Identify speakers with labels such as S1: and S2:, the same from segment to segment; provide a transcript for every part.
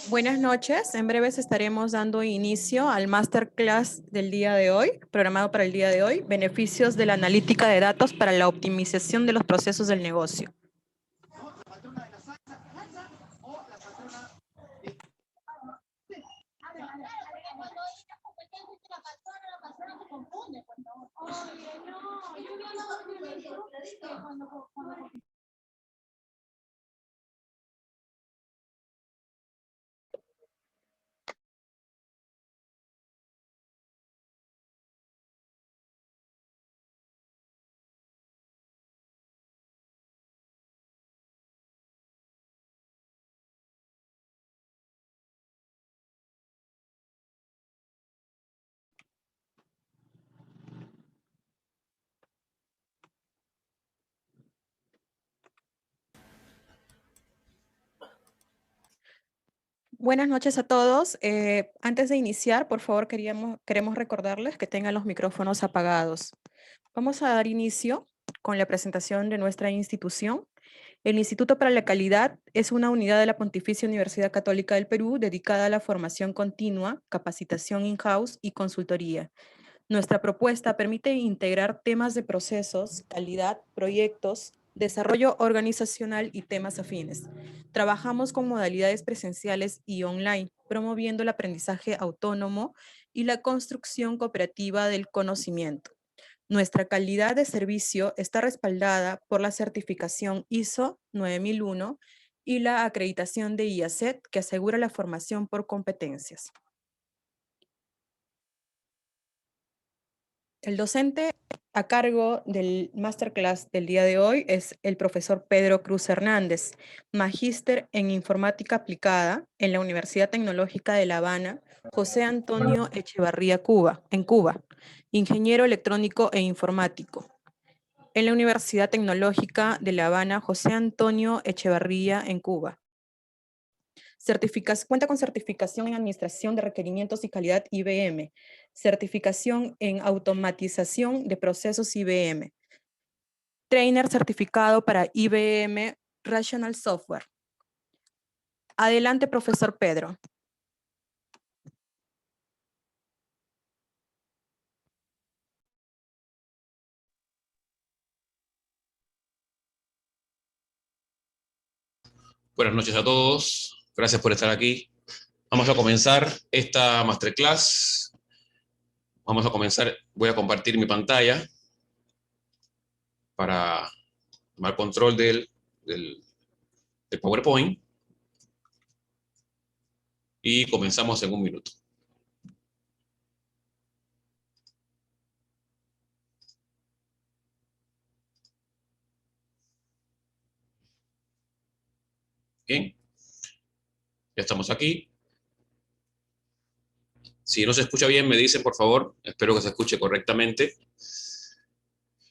S1: Buenas noches. En breves estaremos dando inicio al masterclass del día de hoy, programado para el día de hoy, beneficios de la analítica de datos para la optimización de los procesos del negocio. Buenas noches a todos. Antes de iniciar, por favor, queremos recordarles que tengan los micrófonos apagados. Vamos a dar inicio con la presentación de nuestra institución. El Instituto para la Calidad es una unidad de la Pontificia Universidad Católica del Perú dedicada a la formación continua, capacitación in-house y consultoría. Nuestra propuesta permite integrar temas de procesos, calidad, proyectos, desarrollo organizacional y temas afines. Trabajamos con modalidades presenciales y online, promoviendo el aprendizaje autónomo y la construcción cooperativa del conocimiento. Nuestra calidad de servicio está respaldada por la certificación ISO 9001 y la acreditación de IACET, que asegura la formación por competencias. El docente a cargo del masterclass del día de hoy es el profesor Pedro Cruz Hernández, magíster en informática aplicada en la Universidad Tecnológica de La Habana, José Antonio Echevarría, en Cuba, ingeniero electrónico e informático. En la Universidad Tecnológica de La Habana, José Antonio Echevarría, en Cuba. Cuenta con certificación en Administración de Requerimientos y Calidad IBM, certificación en Automatización de Procesos IBM, trainer certificado para IBM Rational Software. Adelante, profesor Pedro.
S2: Buenas noches a todos. Gracias por estar aquí. Vamos a comenzar esta masterclass. Voy a compartir mi pantalla para tomar control del PowerPoint y comenzamos en un minuto. Bien, ya estamos aquí. Si no se escucha bien, me dicen, por favor. Espero que se escuche correctamente.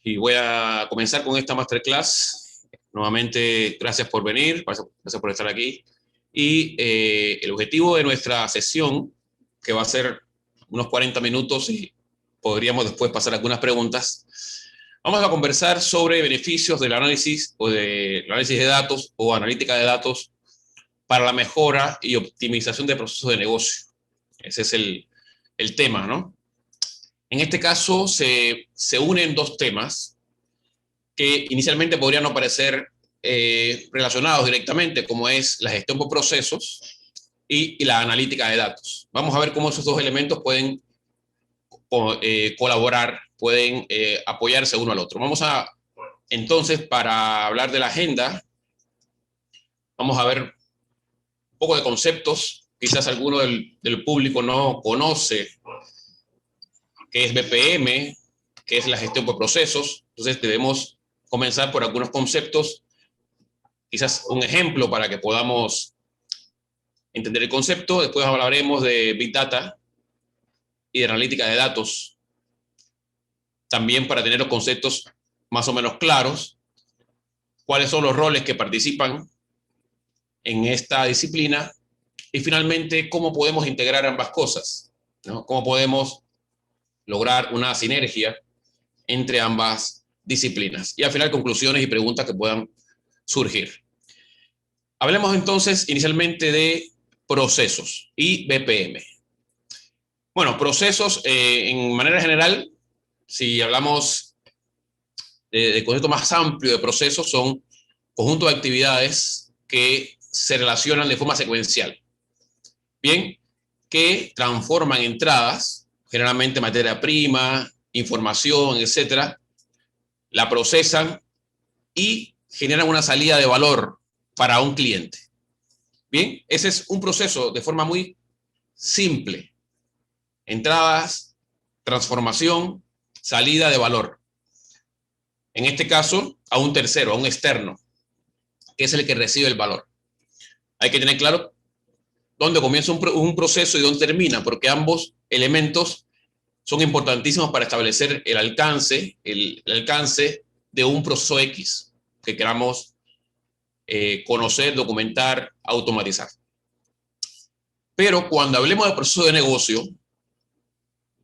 S2: Y voy a comenzar con esta masterclass. Nuevamente, gracias por venir, gracias por estar aquí. Y el objetivo de nuestra sesión, que va a ser unos 40 minutos y podríamos después pasar algunas preguntas, vamos a conversar sobre beneficios del análisis de datos o analítica de datos para la mejora y optimización de procesos de negocio. Ese es el tema, ¿no? En este caso se unen dos temas que inicialmente podrían no parecer relacionados directamente, como es la gestión por procesos y la analítica de datos. Vamos a ver cómo esos dos elementos pueden colaborar, pueden apoyarse uno al otro. Entonces, para hablar de la agenda, vamos a ver un poco de conceptos. Quizás alguno del público no conoce qué es BPM, qué es la gestión por procesos. Entonces debemos comenzar por algunos conceptos, quizás un ejemplo para que podamos entender el concepto. Después hablaremos de Big Data y de analítica de datos, también para tener los conceptos más o menos claros, cuáles son los roles que participan en esta disciplina y finalmente cómo podemos integrar ambas cosas, ¿no? Cómo podemos lograr una sinergia entre ambas disciplinas. Y al final conclusiones y preguntas que puedan surgir. Hablemos entonces inicialmente de procesos y BPM. Bueno, procesos en manera general, si hablamos de concepto más amplio de procesos, son conjuntos de actividades que se relacionan de forma secuencial. Bien, que transforman entradas, generalmente materia prima, información, etcétera, la procesan y generan una salida de valor para un cliente. Bien, ese es un proceso de forma muy simple. Entradas, transformación, salida de valor. En este caso, a un tercero, a un externo, que es el que recibe el valor. Hay que tener claro dónde comienza un proceso y dónde termina, porque ambos elementos son importantísimos para establecer el alcance de un proceso X que queramos conocer, documentar, automatizar. Pero cuando hablemos de proceso de negocio,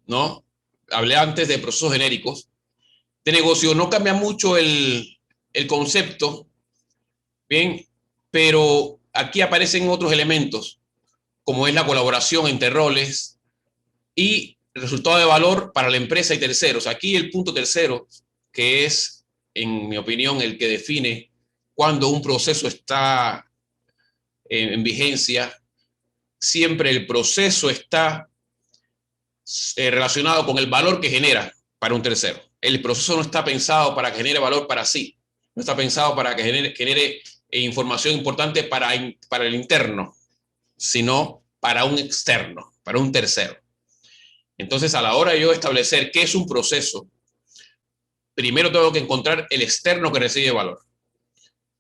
S2: ¿no? Hablé antes de procesos genéricos. De negocio no cambia mucho el concepto, bien, pero aquí aparecen otros elementos, como es la colaboración entre roles y el resultado de valor para la empresa y terceros. Aquí el punto tercero, que es, en mi opinión, el que define cuando un proceso está en vigencia, siempre el proceso está relacionado con el valor que genera para un tercero. El proceso no está pensado para que genere valor para sí, no está pensado para que genere información importante para el interno, sino para un externo, para un tercero. Entonces, a la hora de yo establecer qué es un proceso, primero tengo que encontrar el externo que recibe valor.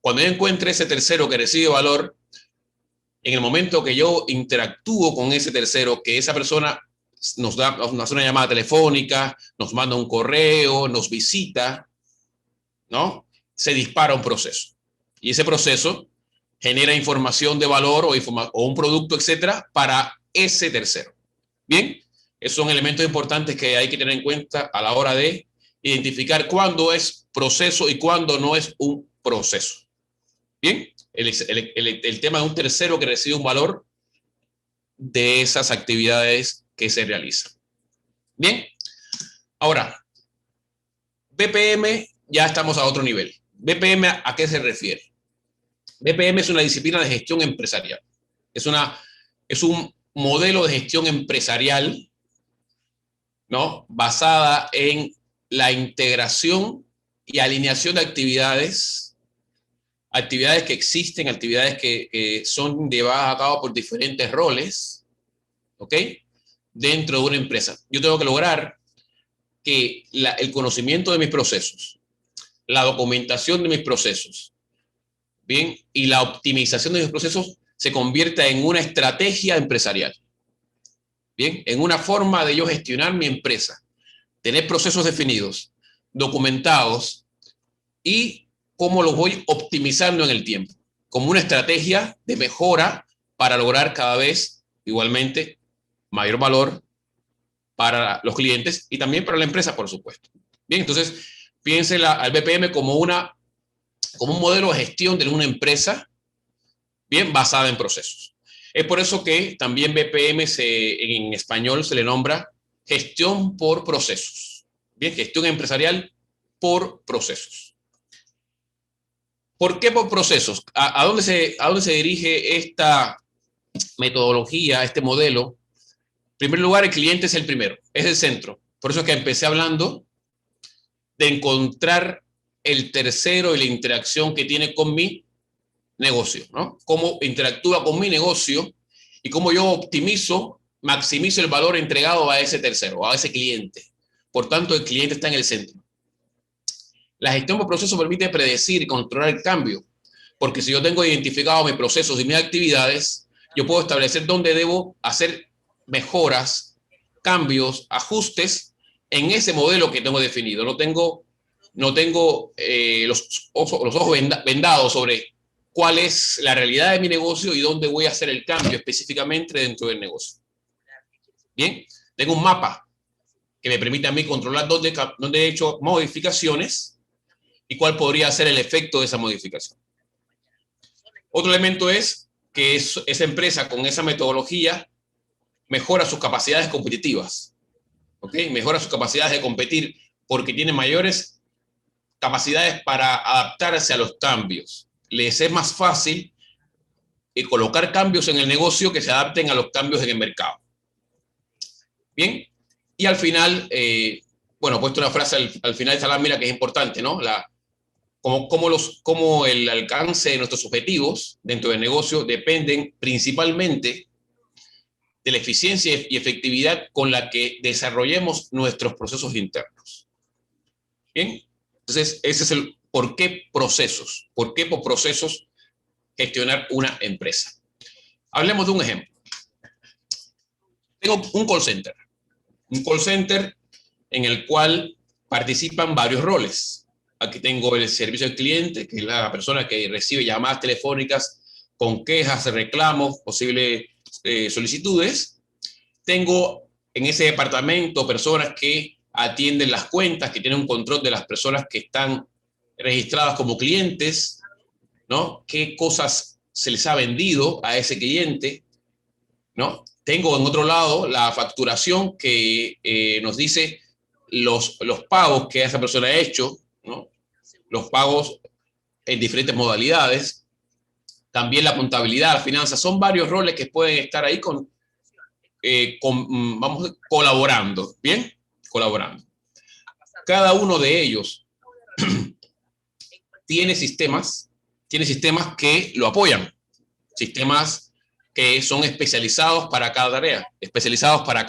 S2: Cuando yo encuentre ese tercero que recibe valor, en el momento que yo interactúo con ese tercero, que esa persona nos hace una llamada telefónica, nos manda un correo, nos visita, ¿no? Se dispara un proceso. Y ese proceso genera información de valor o un producto, etcétera, para ese tercero. Bien, esos son elementos importantes que hay que tener en cuenta a la hora de identificar cuándo es proceso y cuándo no es un proceso. Bien, el tema de un tercero que recibe un valor de esas actividades que se realizan. Bien, ahora, BPM ya estamos a otro nivel. BPM, ¿a qué se refiere? BPM es una disciplina de gestión empresarial. Es un modelo de gestión empresarial, ¿no? Basada en la integración y alineación de actividades que existen, actividades que son llevadas a cabo por diferentes roles, ¿ok? Dentro de una empresa. Yo tengo que lograr que el conocimiento de mis procesos, la documentación de mis procesos, bien, y la optimización de mis procesos se convierta en una estrategia empresarial, bien, en una forma de yo gestionar mi empresa, tener procesos definidos, documentados y cómo los voy optimizando en el tiempo, como una estrategia de mejora para lograr cada vez igualmente mayor valor para los clientes y también para la empresa, por supuesto. Bien, entonces piense al BPM como un modelo de gestión de una empresa bien basada en procesos. Es por eso que también BPM en español se le nombra gestión por procesos. Bien, gestión empresarial por procesos. ¿Por qué por procesos? ¿A dónde se dirige esta metodología, este modelo? En primer lugar, el cliente es el primero, es el centro. Por eso es que empecé hablando de encontrar el tercero y la interacción que tiene con mi negocio, ¿no? Cómo interactúa con mi negocio y cómo yo maximizo el valor entregado a ese tercero, a ese cliente. Por tanto, el cliente está en el centro. La gestión por proceso permite predecir y controlar el cambio, porque si yo tengo identificado mis procesos y mis actividades, yo puedo establecer dónde debo hacer mejoras, cambios, ajustes en ese modelo que tengo definido. No tengo los ojos vendados sobre cuál es la realidad de mi negocio y dónde voy a hacer el cambio específicamente dentro del negocio. Bien, tengo un mapa que me permite a mí controlar dónde he hecho modificaciones y cuál podría ser el efecto de esa modificación. Otro elemento es que esa empresa con esa metodología mejora sus capacidades competitivas, ¿ok? Mejora sus capacidades de competir porque tiene mayores capacidades para adaptarse a los cambios. Les es más fácil colocar cambios en el negocio que se adapten a los cambios en el mercado. Bien, y al final, bueno, he puesto una frase al final de esta lámina que es importante, ¿no? Cómo el alcance de nuestros objetivos dentro del negocio dependen principalmente de la eficiencia y efectividad con la que desarrollemos nuestros procesos internos. Bien, entonces ese es el por qué procesos. ¿Por qué por procesos gestionar una empresa? Hablemos de un ejemplo. Tengo un call center. Un call center en el cual participan varios roles. Aquí tengo el servicio al cliente, que es la persona que recibe llamadas telefónicas con quejas, reclamos, posibles solicitudes. Tengo en ese departamento personas que atienden las cuentas, que tienen un control de las personas que están registradas como clientes, ¿no? Qué cosas se les ha vendido a ese cliente, ¿no? Tengo en otro lado la facturación que nos dice los pagos que esa persona ha hecho, ¿no? Los pagos en diferentes modalidades. También la contabilidad, las finanzas. Son varios roles que pueden estar ahí vamos colaborando, ¿bien? Colaborando. Cada uno de ellos tiene sistemas que lo apoyan, sistemas que son especializados para cada tarea, especializados para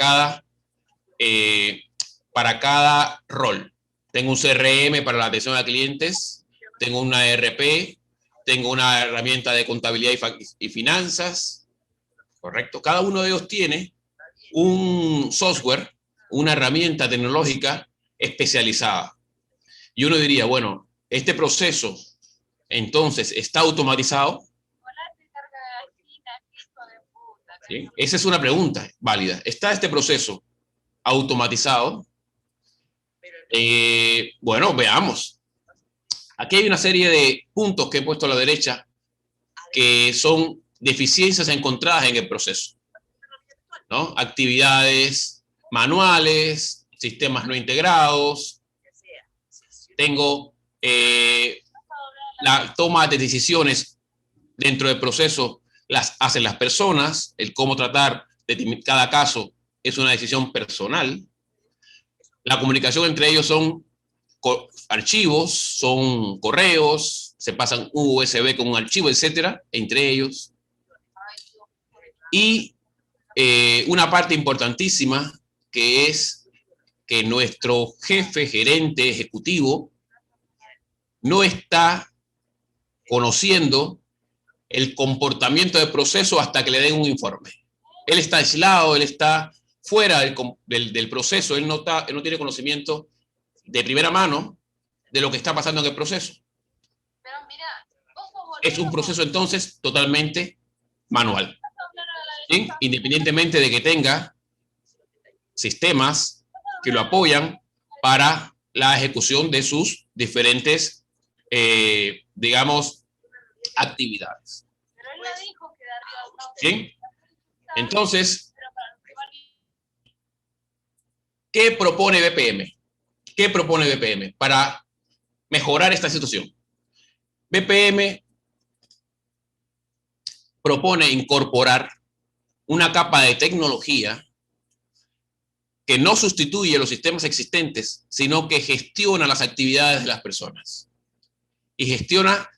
S2: cada rol. Tengo un CRM para la atención a clientes, tengo una ERP, tengo una herramienta de contabilidad y finanzas, correcto. Cada uno de ellos tiene un software, una herramienta tecnológica especializada. Y uno diría, bueno, este proceso entonces está automatizado. ¿Sí? Esa es una pregunta válida. ¿Está este proceso automatizado? Bueno, veamos. Aquí hay una serie de puntos que he puesto a la derecha que son deficiencias encontradas en el proceso, ¿no? Actividades manuales, sistemas no integrados. Tengo la toma de decisiones dentro del proceso las hacen las personas, el cómo tratar de cada caso es una decisión personal. La comunicación entre ellos son archivos, son correos, se pasan un USB con un archivo, etcétera, entre ellos. Y una parte importantísima que es que nuestro jefe, gerente, ejecutivo, no está conociendo el comportamiento del proceso hasta que le den un informe. Él está aislado, él está fuera del proceso, él no tiene conocimiento de primera mano de lo que está pasando en el proceso. Es un proceso entonces totalmente manual, ¿sí? Independientemente de que tenga sistemas que lo apoyan para la ejecución de sus diferentes, digamos, actividades. ¿Sí? Entonces, ¿qué propone BPM? ¿Qué propone BPM para mejorar esta situación? BPM propone incorporar una capa de tecnología que no sustituye los sistemas existentes, sino que gestiona las actividades de las personas. Y gestiona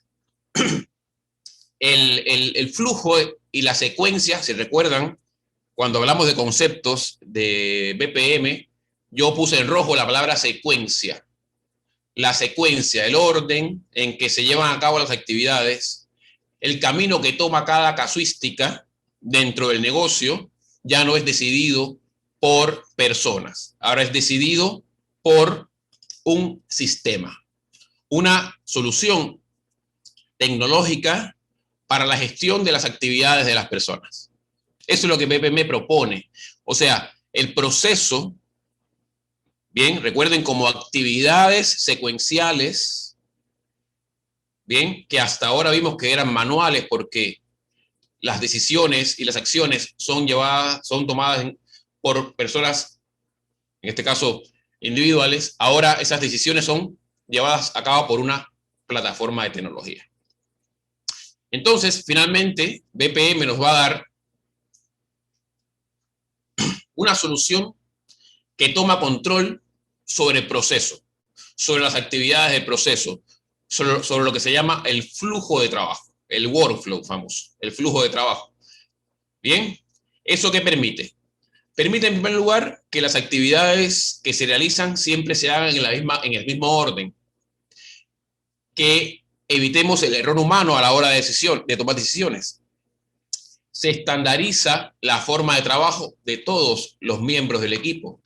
S2: el flujo y la secuencia. Si recuerdan, cuando hablamos de conceptos de BPM, yo puse en rojo la palabra secuencia. La secuencia, el orden en que se llevan a cabo las actividades, el camino que toma cada casuística dentro del negocio, ya no es decidido por personas, ahora es decidido por un sistema, una solución tecnológica para la gestión de las actividades de las personas. Eso es lo que BPM propone. O sea, el proceso, bien, recuerden, como actividades secuenciales bien, que hasta ahora vimos que eran manuales porque las decisiones y las acciones son tomadas por personas, en este caso individuales. Ahora esas decisiones son llevadas a cabo por una plataforma de tecnología. Entonces, finalmente, BPM nos va a dar una solución que toma control sobre el proceso, sobre las actividades del proceso, sobre lo que se llama el flujo de trabajo, el workflow famoso, el flujo de trabajo. Bien, ¿eso qué permite? Permite, en primer lugar, que las actividades que se realizan siempre se hagan en el mismo orden, que evitemos el error humano a la hora de tomar decisiones. Se estandariza la forma de trabajo de todos los miembros del equipo.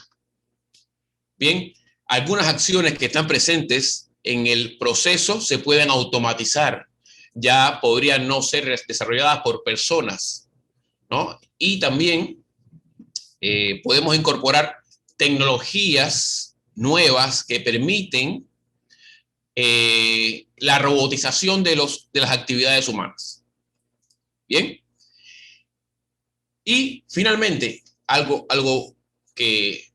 S2: Bien, algunas acciones que están presentes en el proceso se pueden automatizar, ya podrían no ser desarrolladas por personas, ¿no? Y también podemos incorporar tecnologías nuevas que permiten la robotización de las actividades humanas. Bien. Y finalmente, algo que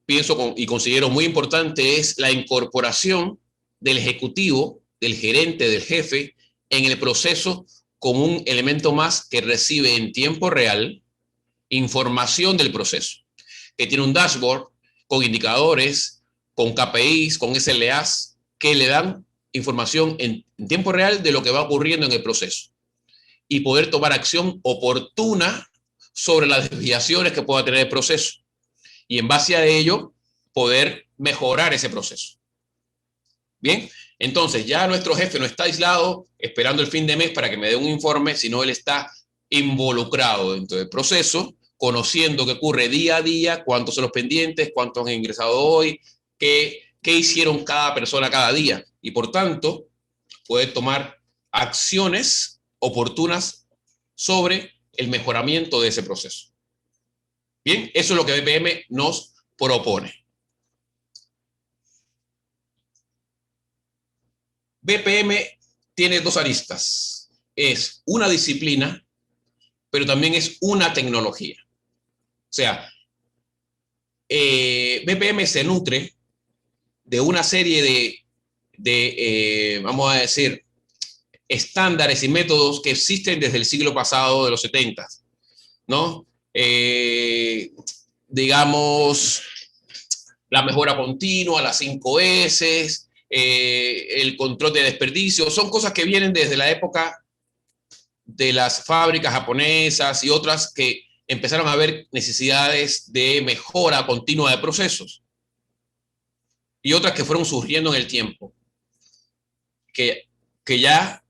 S2: pienso y considero muy importante es la incorporación del ejecutivo, del gerente, del jefe en el proceso como un elemento más que recibe en tiempo real información del proceso, que tiene un dashboard con indicadores, con KPIs, con SLAs, que le dan información en tiempo real de lo que va ocurriendo en el proceso y poder tomar acción oportuna sobre las desviaciones que pueda tener el proceso y en base a ello poder mejorar ese proceso. Bien, entonces ya nuestro jefe no está aislado esperando el fin de mes para que me dé un informe, sino él está involucrado dentro del proceso, conociendo qué ocurre día a día, cuántos son los pendientes, cuántos han ingresado hoy, qué hicieron cada persona cada día y por tanto puede tomar acciones oportunas sobre el mejoramiento de ese proceso. Bien, eso es lo que BPM nos propone. BPM tiene dos aristas. Es una disciplina, pero también es una tecnología. O sea, BPM se nutre de una serie vamos a decir, estándares y métodos que existen desde el siglo pasado, de los 70, ¿no? Digamos, la mejora continua, las 5 S, el control de desperdicio, son cosas que vienen desde la época de las fábricas japonesas y otras que empezaron a ver necesidades de mejora continua de procesos y otras que fueron surgiendo en el tiempo, que ya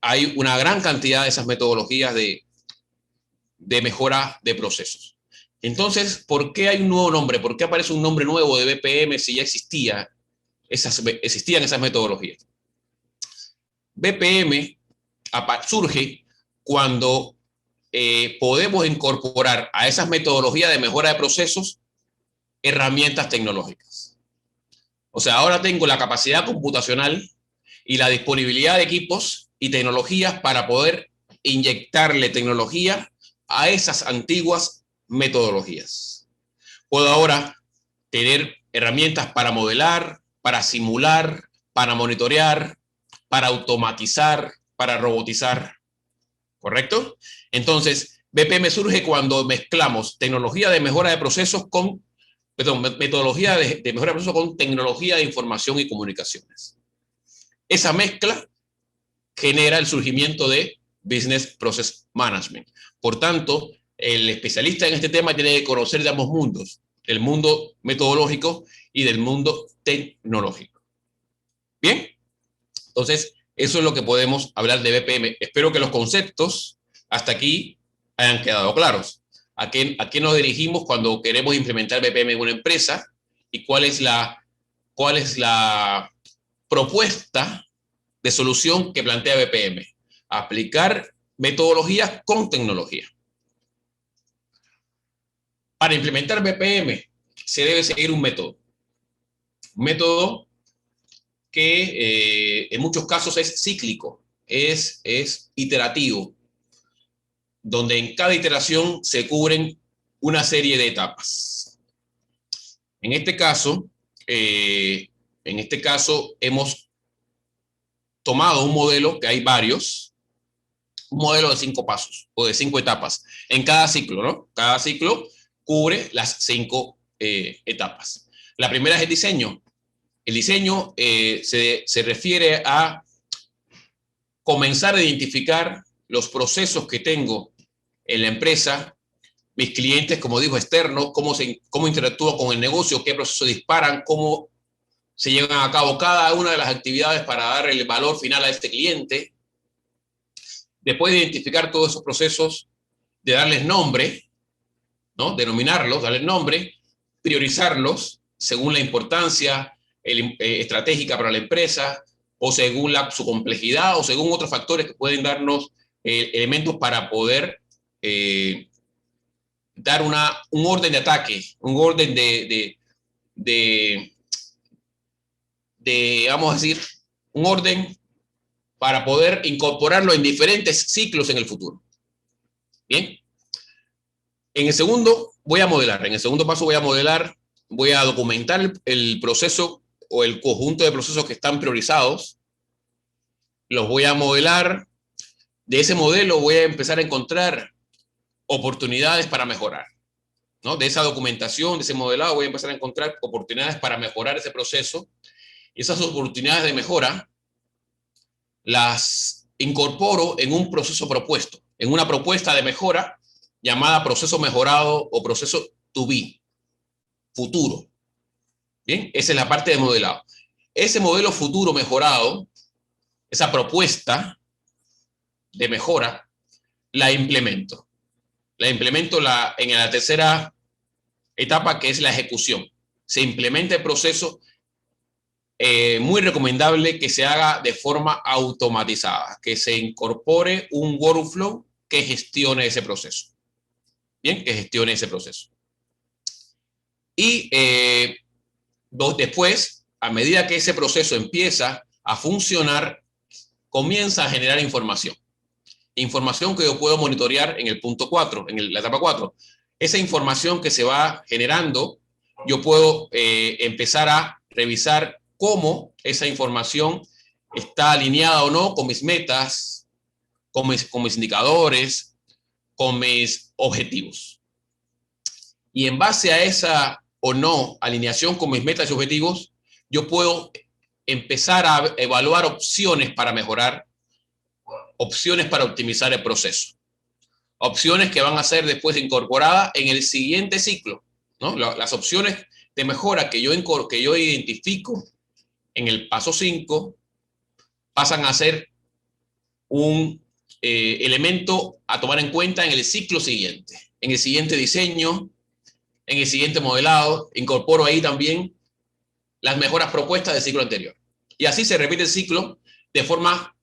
S2: hay una gran cantidad de esas metodologías de mejora de procesos. Entonces, ¿por qué hay un nuevo nombre? ¿Por qué aparece un nombre nuevo de BPM si ya existían esas metodologías? BPM surge cuando podemos incorporar a esas metodologías de mejora de procesos herramientas tecnológicas. O sea, ahora tengo la capacidad computacional y la disponibilidad de equipos y tecnologías para poder inyectarle tecnología a esas antiguas metodologías. Puedo ahora tener herramientas para modelar, para simular, para monitorear, para automatizar, para robotizar. ¿Correcto? Entonces, BPM surge cuando mezclamos tecnología de mejora de procesos con, metodología de mejora de procesos con tecnología de información y comunicaciones. Esa mezcla genera el surgimiento de Business Process Management. Por tanto, el especialista en este tema tiene que conocer de ambos mundos, del mundo metodológico y del mundo tecnológico. Bien, entonces eso es lo que podemos hablar de BPM. Espero que los conceptos hasta aquí hayan quedado claros. ¿A qué nos dirigimos cuando queremos implementar BPM en una empresa? ¿Y cuál es la propuesta de solución que plantea BPM? Aplicar metodologías con tecnología. Para implementar BPM se debe seguir un método. Un método que en muchos casos es cíclico. es iterativo, donde en cada iteración se cubren una serie de etapas. En este caso hemos tomado un modelo, que hay varios, un modelo de 5 pasos o de 5 etapas en cada ciclo, ¿no? Cada ciclo cubre las 5 etapas. La primera es el diseño. El diseño se refiere a comenzar a identificar los procesos que tengo en la empresa, mis clientes, como dijo, externos, cómo interactúo con el negocio, qué procesos disparan, cómo se llevan a cabo cada una de las actividades para dar el valor final a este cliente. Después de identificar todos esos procesos, de darles nombre, ¿no? Denominarlos, darles nombre, priorizarlos según la importancia estratégica para la empresa, o según su complejidad, o según otros factores que pueden darnos elementos para poder dar un orden de ataque, un orden vamos a decir, un orden para poder incorporarlo en diferentes ciclos en el futuro. Bien. En el segundo voy a modelar. En el segundo paso voy a modelar, voy a documentar el proceso o el conjunto de procesos que están priorizados. Los voy a modelar. De ese modelo voy a empezar a encontrar oportunidades para mejorar, ¿no? De esa documentación, de ese modelado, voy a empezar a encontrar oportunidades para mejorar ese proceso. Esas oportunidades de mejora las incorporo en un proceso propuesto, en una propuesta de mejora llamada proceso mejorado o proceso to be, futuro. Bien, esa es la parte de modelado. Ese modelo futuro mejorado, esa propuesta de mejora, la implemento. La implemento en la tercera etapa, que es la ejecución. Se implementa el proceso, muy recomendable que se haga de forma automatizada, que se incorpore un workflow que gestione ese proceso. Bien, que gestione ese proceso. Y después, a medida que ese proceso empieza a funcionar, comienza a generar información. Información que yo puedo monitorear en el punto 4, en la etapa 4. Esa información que se va generando, yo puedo empezar a revisar cómo esa información está alineada o no con mis metas, con mis indicadores, con mis objetivos. Y en base a esa o no alineación con mis metas y objetivos, yo puedo empezar a evaluar opciones para mejorar, opciones para optimizar el proceso, opciones que van a ser después incorporadas en el siguiente ciclo, ¿no? Las opciones de mejora que yo identifico en el paso 5 pasan a ser un elemento a tomar en cuenta en el ciclo siguiente, en el siguiente diseño, en el siguiente modelado. Incorporo ahí también las mejoras propuestas del ciclo anterior. Y así se repite el ciclo de forma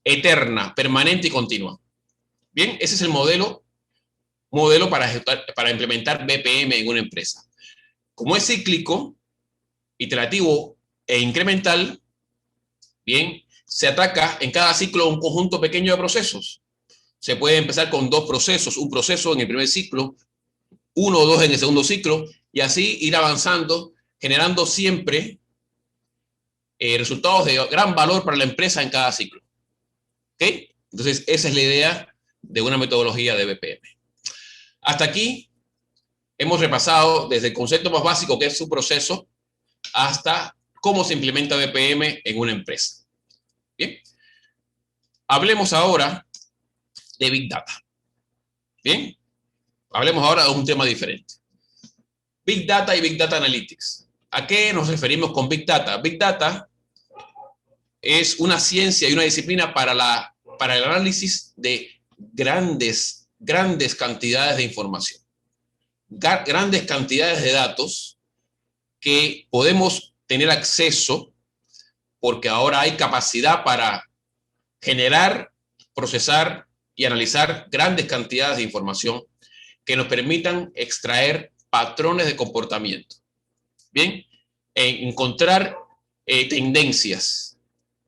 S2: eterna, permanente y continua. Bien, ese es el modelo para implementar BPM en una empresa. Como es cíclico, iterativo e incremental, bien, se ataca en cada ciclo un conjunto pequeño de procesos. Se puede empezar con 2 procesos, un proceso en el primer ciclo, 1 o 2 en el segundo ciclo, y así ir avanzando, generando siempre resultados de gran valor para la empresa en cada ciclo. ¿Ok? Entonces, esa es la idea de una metodología de BPM. Hasta aquí hemos repasado desde el concepto más básico, que es su proceso, hasta cómo se implementa BPM en una empresa. Bien. Hablemos ahora de Big Data. Bien. Hablemos ahora de un tema diferente. Big Data y Big Data Analytics. ¿A qué nos referimos con Big Data? Big Data es una ciencia y una disciplina para el análisis de grandes cantidades de información, grandes cantidades de datos que podemos tener acceso porque ahora hay capacidad para generar, procesar y analizar grandes cantidades de información que nos permitan extraer patrones de comportamiento. Bien, encontrar tendencias,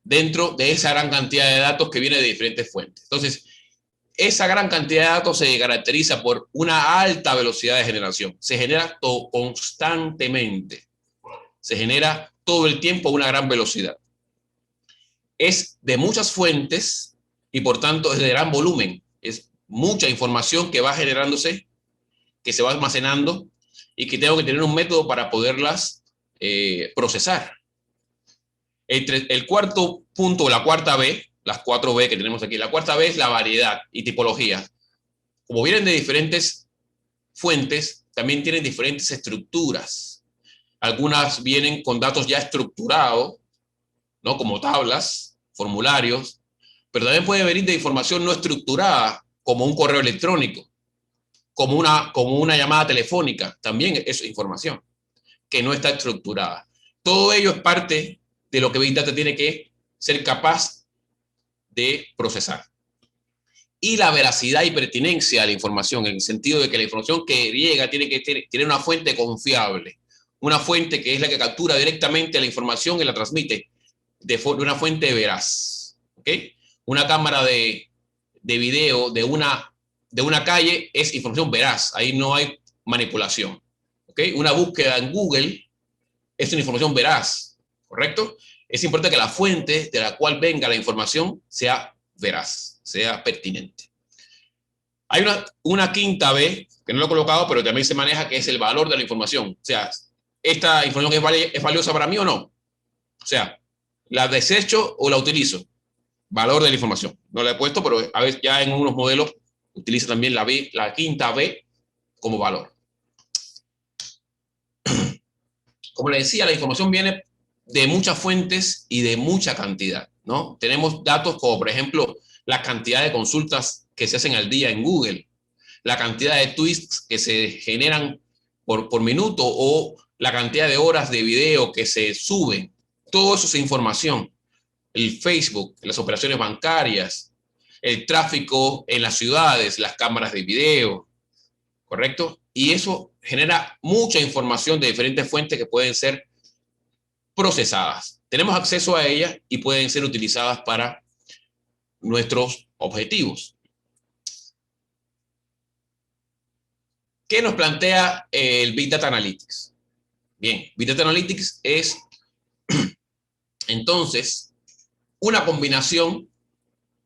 S2: dentro de esa gran cantidad de datos que viene de diferentes fuentes. Entonces, esa gran cantidad de datos se caracteriza por una alta velocidad de generación. Se genera constantemente. Se genera todo el tiempo a una gran velocidad. Es de muchas fuentes y por tanto es de gran volumen. Es mucha información que va generándose, que se va almacenando y que tengo que tener un método para poderlas procesar. El cuarto punto, la cuarta B, las 4B que tenemos aquí, la cuarta B es la variedad y tipología. Como vienen de diferentes fuentes, también tienen diferentes estructuras. Algunas vienen con datos ya estructurados, ¿no? Como tablas, formularios, pero también puede venir de información no estructurada, como un correo electrónico, como una llamada telefónica, también es información que no está estructurada. Todo ello es parte de lo que Big Data tiene que ser capaz de procesar. Y la veracidad y pertinencia de la información, en el sentido de que la información que llega tiene que tener una fuente confiable, una fuente que es la que captura directamente la información y la transmite de una fuente veraz. ¿Okay? Una cámara de video de una calle es información veraz, ahí no hay manipulación. ¿Okay? Una búsqueda en Google es una información veraz, ¿correcto? Es importante que la fuente de la cual venga la información sea veraz, sea pertinente. Hay una quinta B, que no lo he colocado, pero también se maneja, que es el valor de la información. O sea, ¿esta información es valiosa para mí o no? O sea, ¿la desecho o la utilizo? Valor de la información. No la he puesto, pero a veces ya en unos modelos utiliza también la quinta B como valor. Como le decía, la información viene de muchas fuentes y de mucha cantidad, ¿no? Tenemos datos como, por ejemplo, la cantidad de consultas que se hacen al día en Google, la cantidad de tweets que se generan por minuto o la cantidad de horas de video que se suben. Todo eso es información. El Facebook, las operaciones bancarias, el tráfico en las ciudades, las cámaras de video, ¿correcto? Y eso genera mucha información de diferentes fuentes que pueden ser procesadas. Tenemos acceso a ellas y pueden ser utilizadas para nuestros objetivos. ¿Qué nos plantea el Big Data Analytics? Bien, Big Data Analytics es entonces una combinación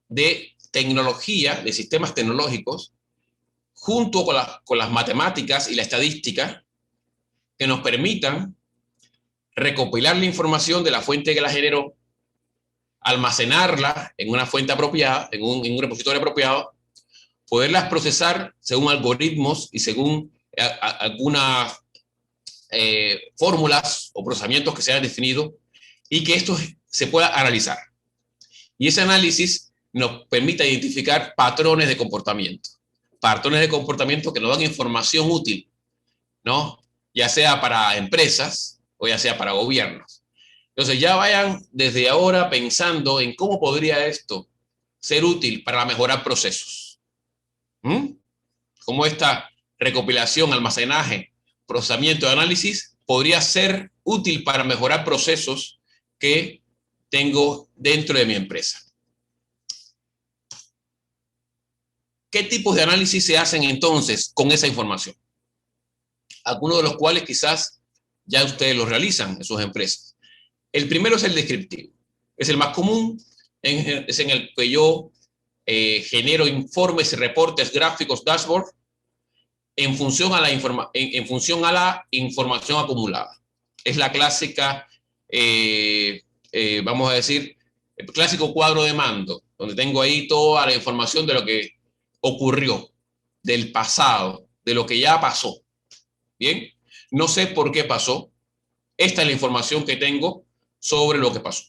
S2: de tecnología, de sistemas tecnológicos, junto con las matemáticas y la estadística, que nos permitan recopilar la información de la fuente que la generó, almacenarla en una fuente apropiada, en un repositorio apropiado, poderlas procesar según algoritmos y según algunas fórmulas o procesamientos que se hayan definido y que esto se pueda analizar. Y ese análisis nos permite identificar patrones de comportamiento. Patrones de comportamiento que nos dan información útil, ¿no? Ya sea para empresas o ya sea para gobiernos. Entonces ya vayan desde ahora pensando en cómo podría esto ser útil para mejorar procesos. Cómo esta recopilación, almacenaje, procesamiento y análisis podría ser útil para mejorar procesos que tengo dentro de mi empresa. ¿Qué tipos de análisis se hacen entonces con esa información? Algunos de los cuales quizás ya ustedes los realizan en sus empresas. El primero es el descriptivo. Es el más común, es en el que yo genero informes, reportes, gráficos, dashboard, en función a la información acumulada. Es la clásica, vamos a decir, el clásico cuadro de mando, donde tengo ahí toda la información de lo que ocurrió, del pasado, de lo que ya pasó. Bien, no sé por qué pasó. Esta es la información que tengo sobre lo que pasó.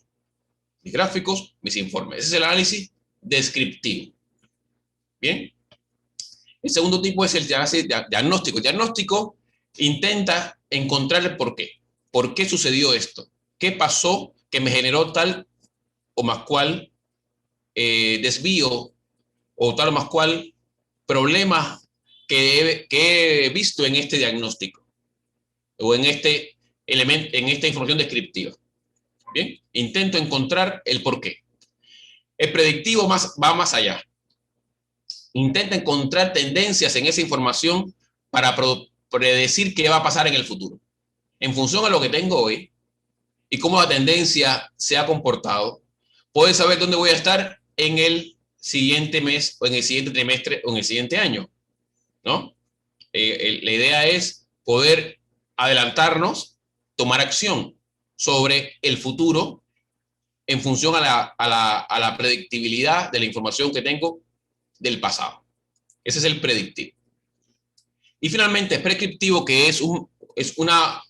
S2: Mis gráficos, mis informes. Ese es el análisis descriptivo. Bien. El segundo tipo es el diagnóstico. El diagnóstico intenta encontrar el por qué. ¿Por qué sucedió esto? ¿Qué pasó que me generó tal o más cual desvío o tal o más cual problema que he visto en este diagnóstico o en este elemento, en esta información descriptiva? Bien, intento encontrar el por qué. El predictivo va más allá. Intenta encontrar tendencias en esa información para predecir qué va a pasar en el futuro. En función a lo que tengo hoy y cómo la tendencia se ha comportado, puedo saber dónde voy a estar en el siguiente mes o en el siguiente trimestre o en el siguiente año, ¿no? La idea es poder adelantarnos, tomar acción sobre el futuro en función a la predictibilidad de la información que tengo del pasado. Ese es el predictivo. Y finalmente, prescriptivo, que es una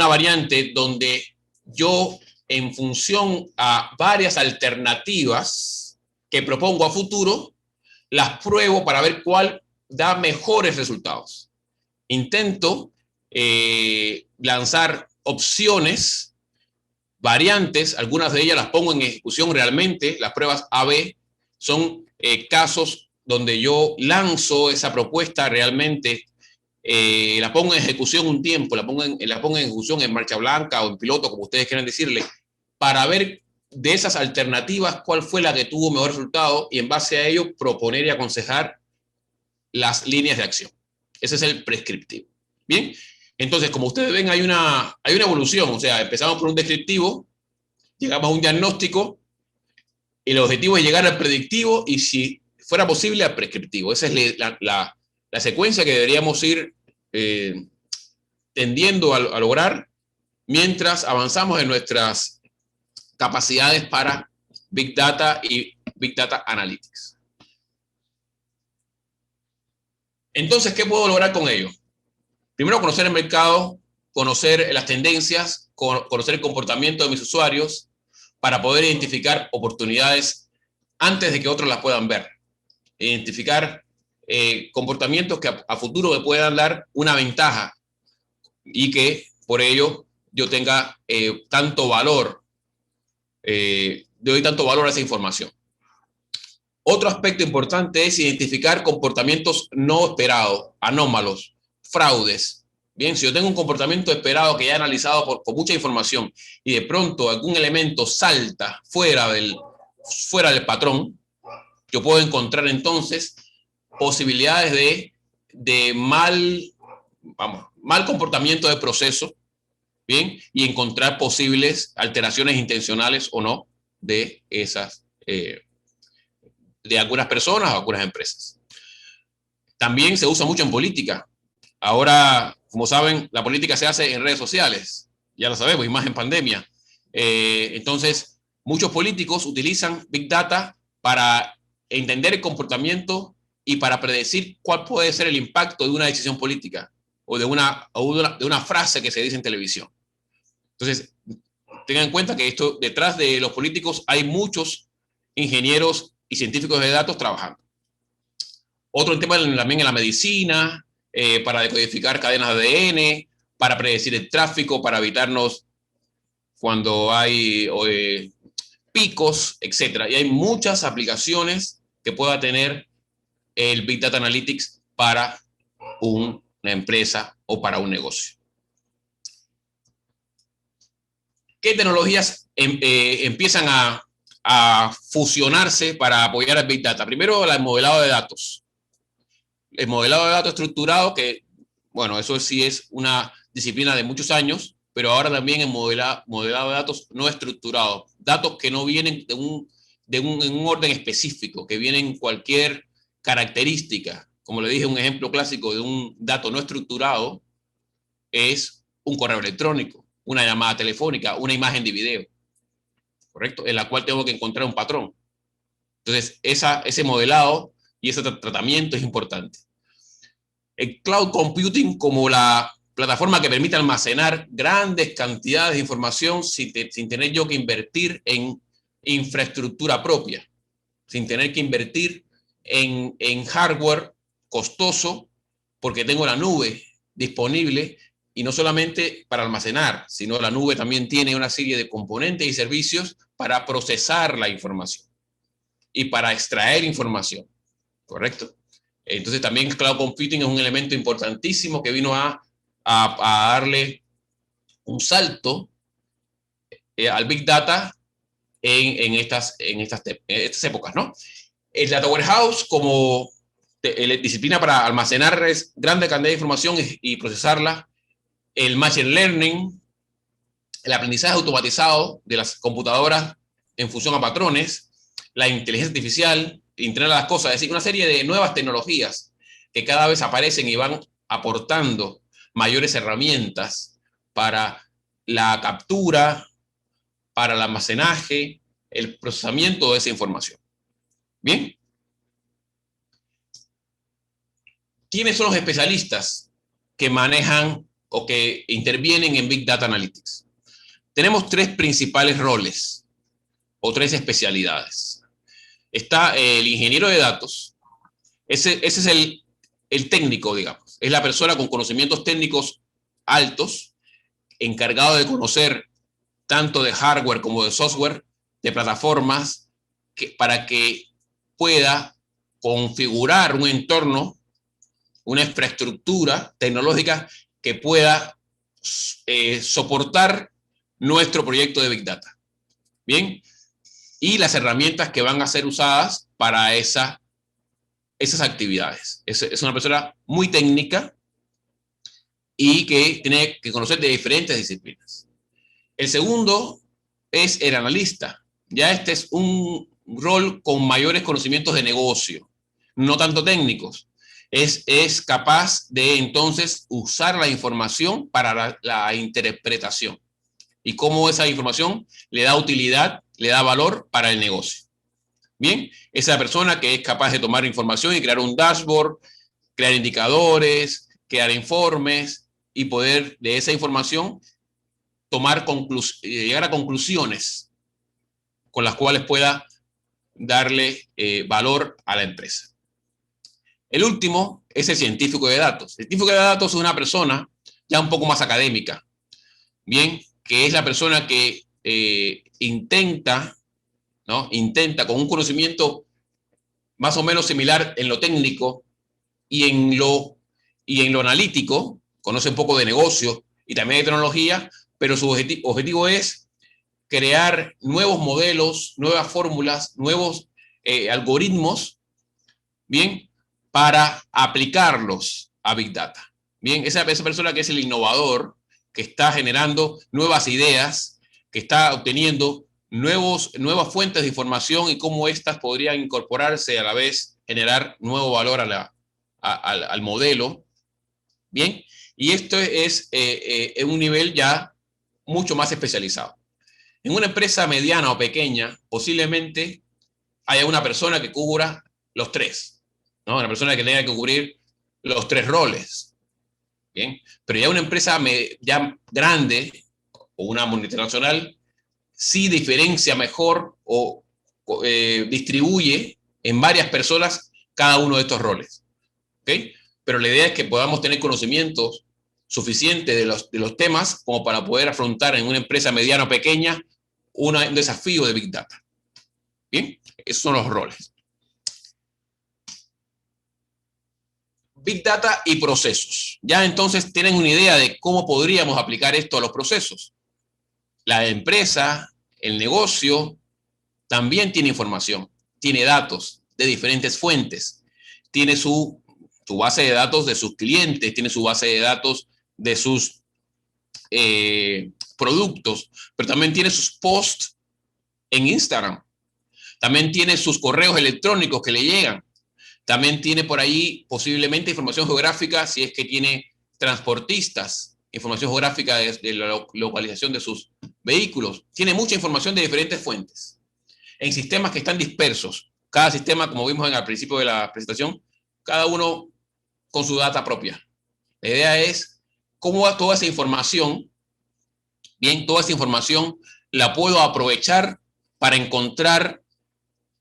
S2: variante donde yo, en función a varias alternativas que propongo a futuro, las pruebo para ver cuál da mejores resultados. Intento lanzar opciones, variantes, algunas de ellas las pongo en ejecución realmente. Las pruebas A/B son casos donde yo lanzo esa propuesta realmente, la pongo en ejecución un tiempo, la pongo en ejecución en marcha blanca o en piloto, como ustedes quieran decirle, para ver de esas alternativas cuál fue la que tuvo mejor resultado y en base a ello proponer y aconsejar las líneas de acción. Ese es el prescriptivo. Bien, entonces, como ustedes ven, hay una evolución. O sea, empezamos por un descriptivo, llegamos a un diagnóstico, y el objetivo es llegar al predictivo y, si fuera posible, al prescriptivo. Esa es la secuencia que deberíamos ir tendiendo a lograr mientras avanzamos en nuestras capacidades para Big Data y Big Data Analytics. Entonces, ¿qué puedo lograr con ello? Primero, conocer el mercado, conocer las tendencias, conocer el comportamiento de mis usuarios para poder identificar oportunidades antes de que otros las puedan ver. Identificar comportamientos que a futuro me puedan dar una ventaja y que por ello yo tenga tanto valor, doy tanto valor a esa información. Otro aspecto importante es identificar comportamientos no esperados, anómalos, fraudes. Bien, si yo tengo un comportamiento esperado que ya he analizado con mucha información y de pronto algún elemento salta fuera del patrón, yo puedo encontrar entonces posibilidades de mal comportamiento de proceso, bien, y encontrar posibles alteraciones intencionales o no de esas, de algunas personas o algunas empresas. También se usa mucho en política. Ahora, como saben, la política se hace en redes sociales, ya lo sabemos, y más en pandemia. Entonces, muchos políticos utilizan Big Data para entender el comportamiento y para predecir cuál puede ser el impacto de una decisión política o de una frase que se dice en televisión. Entonces, tengan en cuenta que detrás de los políticos hay muchos ingenieros y científicos de datos trabajando. Otro tema también en la medicina, para decodificar cadenas de ADN, para predecir el tráfico, para evitarnos cuando hay picos, etc. Y hay muchas aplicaciones que pueda tener el Big Data Analytics para una empresa o para un negocio. ¿Qué tecnologías empiezan a fusionarse para apoyar al Big Data? Primero, el modelado de datos. El modelado de datos estructurado, que, bueno, eso sí es una disciplina de muchos años, pero ahora también el modelado de datos no estructurado. Datos que no vienen en un orden específico, que vienen cualquier característica. Como le dije, un ejemplo clásico de un dato no estructurado es un correo electrónico, una llamada telefónica, una imagen de video, ¿correcto? En la cual tengo que encontrar un patrón. Entonces, ese modelado y ese tratamiento es importante. El cloud computing, como la plataforma que permite almacenar grandes cantidades de información sin tener yo que invertir en infraestructura propia, sin tener que invertir en hardware costoso, porque tengo la nube disponible, y no solamente para almacenar, sino la nube también tiene una serie de componentes y servicios para procesar la información y para extraer información, ¿correcto? Entonces también cloud computing es un elemento importantísimo que vino a darle un salto al Big Data en estas épocas, ¿no? El Data Warehouse como disciplina para almacenar grande cantidad de información y procesarla, el Machine Learning, el aprendizaje automatizado de las computadoras en función a patrones, la inteligencia artificial, Internet de las cosas, es decir, una serie de nuevas tecnologías que cada vez aparecen y van aportando mayores herramientas para la captura, para el almacenaje, el procesamiento de esa información. Bien. ¿Quiénes son los especialistas que manejan o que intervienen en Big Data Analytics? Tenemos tres principales roles o tres especialidades. Está el ingeniero de datos, ese es el técnico, digamos. Es la persona con conocimientos técnicos altos, encargado de conocer tanto de hardware como de software, de plataformas, para que pueda configurar un entorno, una infraestructura tecnológica que pueda soportar nuestro proyecto de Big Data. Bien, y las herramientas que van a ser usadas para esas actividades. Es una persona muy técnica y que tiene que conocer de diferentes disciplinas. El segundo es el analista. Ya este es un rol con mayores conocimientos de negocio, no tanto técnicos. Es capaz de entonces usar la información para la interpretación y cómo esa información le da utilidad, le da valor para el negocio. Bien, esa persona que es capaz de tomar información y crear un dashboard, crear indicadores, crear informes y poder de esa información llegar a conclusiones con las cuales pueda darle valor a la empresa. El último es el científico de datos. El científico de datos es una persona ya un poco más académica, bien, que es la persona que intenta con un conocimiento más o menos similar en lo técnico y en lo analítico, conoce un poco de negocio y también de tecnología, pero su objetivo es crear nuevos modelos, nuevas fórmulas, nuevos algoritmos, bien, para aplicarlos a Big Data. Bien, esa persona que es el innovador, que está generando nuevas ideas, que está obteniendo nuevas fuentes de información y cómo éstas podrían incorporarse y a la vez generar nuevo valor al modelo. Bien, y esto es en un nivel ya mucho más especializado. En una empresa mediana o pequeña, posiblemente haya una persona que cubra los tres, ¿no? Una persona que tenga que cubrir los tres roles. Bien, pero ya una empresa ya grande o una multinacional sí diferencia mejor o distribuye en varias personas cada uno de estos roles. ¿Okay? Pero la idea es que podamos tener conocimientos suficientes de los temas como para poder afrontar en una empresa mediana o pequeña un desafío de Big Data. Bien, esos son los roles. Big Data y procesos. Ya entonces tienen una idea de cómo podríamos aplicar esto a los procesos. La empresa, el negocio, también tiene información, tiene datos de diferentes fuentes, tiene su base de datos de sus clientes, tiene su base de datos de sus productos, pero también tiene sus posts en Instagram, también tiene sus correos electrónicos que le llegan, también tiene por ahí posiblemente información geográfica si es que tiene transportistas, información geográfica de la localización de sus vehículos, tiene mucha información de diferentes fuentes, en sistemas que están dispersos, cada sistema, como vimos al principio de la presentación, cada uno con su data propia. La idea es cómo toda esa información, toda esa información la puedo aprovechar para encontrar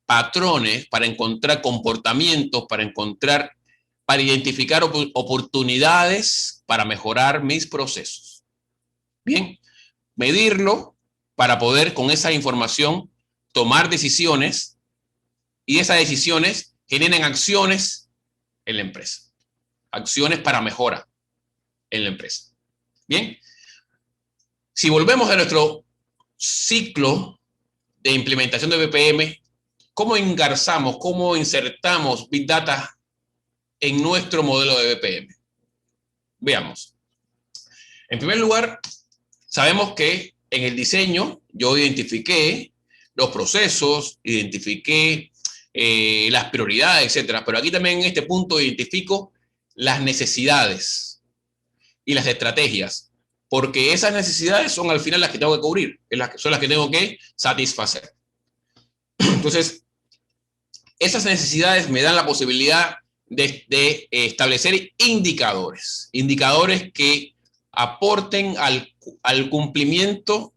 S2: patrones, para encontrar comportamientos, para identificar oportunidades para mejorar mis procesos. Bien, medirlo para poder con esa información tomar decisiones y esas decisiones generen acciones en la empresa. Acciones para mejora en la empresa. Bien, si volvemos a nuestro ciclo de implementación de BPM, ¿cómo engarzamos, cómo insertamos Big Data en nuestro modelo de BPM? Veamos. En primer lugar, sabemos que en el diseño yo identifiqué los procesos, identifiqué las prioridades, etcétera. Pero aquí también en este punto identifico las necesidades y las estrategias, porque esas necesidades son al final las que tengo que cubrir, son las que tengo que satisfacer. Entonces, esas necesidades me dan la posibilidad de establecer indicadores que aporten al cumplimiento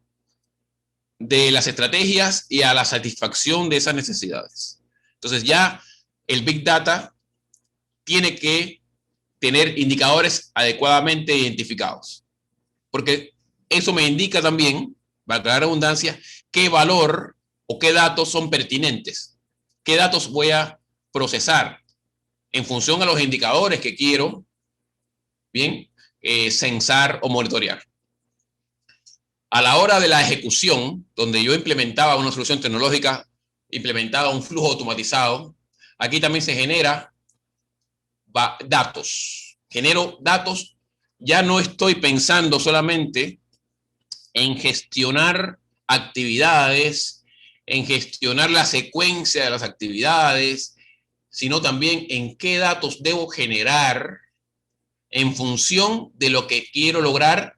S2: de las estrategias y a la satisfacción de esas necesidades. Entonces ya el Big Data tiene que tener indicadores adecuadamente identificados, porque eso me indica también, valga la redundancia, qué valor o qué datos son pertinentes, qué datos voy a procesar en función a los indicadores que quiero, bien, censar o monitorear. A la hora de la ejecución, donde yo implementaba una solución tecnológica, implementaba un flujo automatizado, aquí también se genera datos. Genero datos, ya no estoy pensando solamente en gestionar actividades, en gestionar la secuencia de las actividades, sino también en qué datos debo generar en función de lo que quiero lograr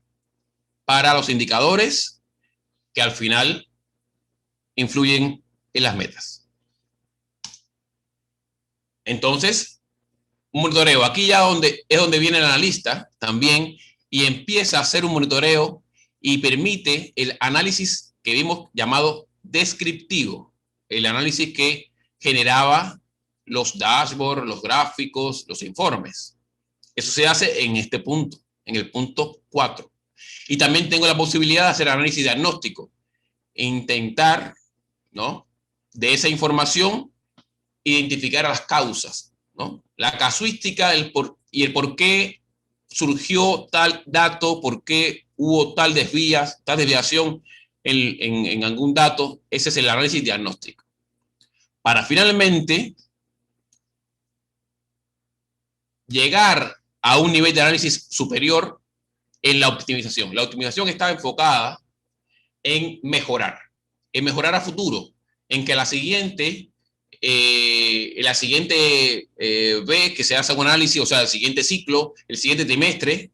S2: para los indicadores que al final influyen en las metas. Entonces, un monitoreo, aquí ya es donde viene el analista también y empieza a hacer un monitoreo y permite el análisis que vimos llamado descriptivo, el análisis que generaba los dashboards, los gráficos, los informes. Eso se hace en este punto, en el punto 4. Y también tengo la posibilidad de hacer análisis diagnóstico, intentar, ¿no?, de esa información identificar las causas, ¿no?, la casuística y el por qué surgió tal dato, por qué hubo tal desviación en algún dato. Ese es el análisis diagnóstico. Para finalmente llegar a un nivel de análisis superior en la optimización. La optimización está enfocada en mejorar a futuro, en que la siguiente vez que se haga un análisis, o sea, el siguiente ciclo, el siguiente trimestre,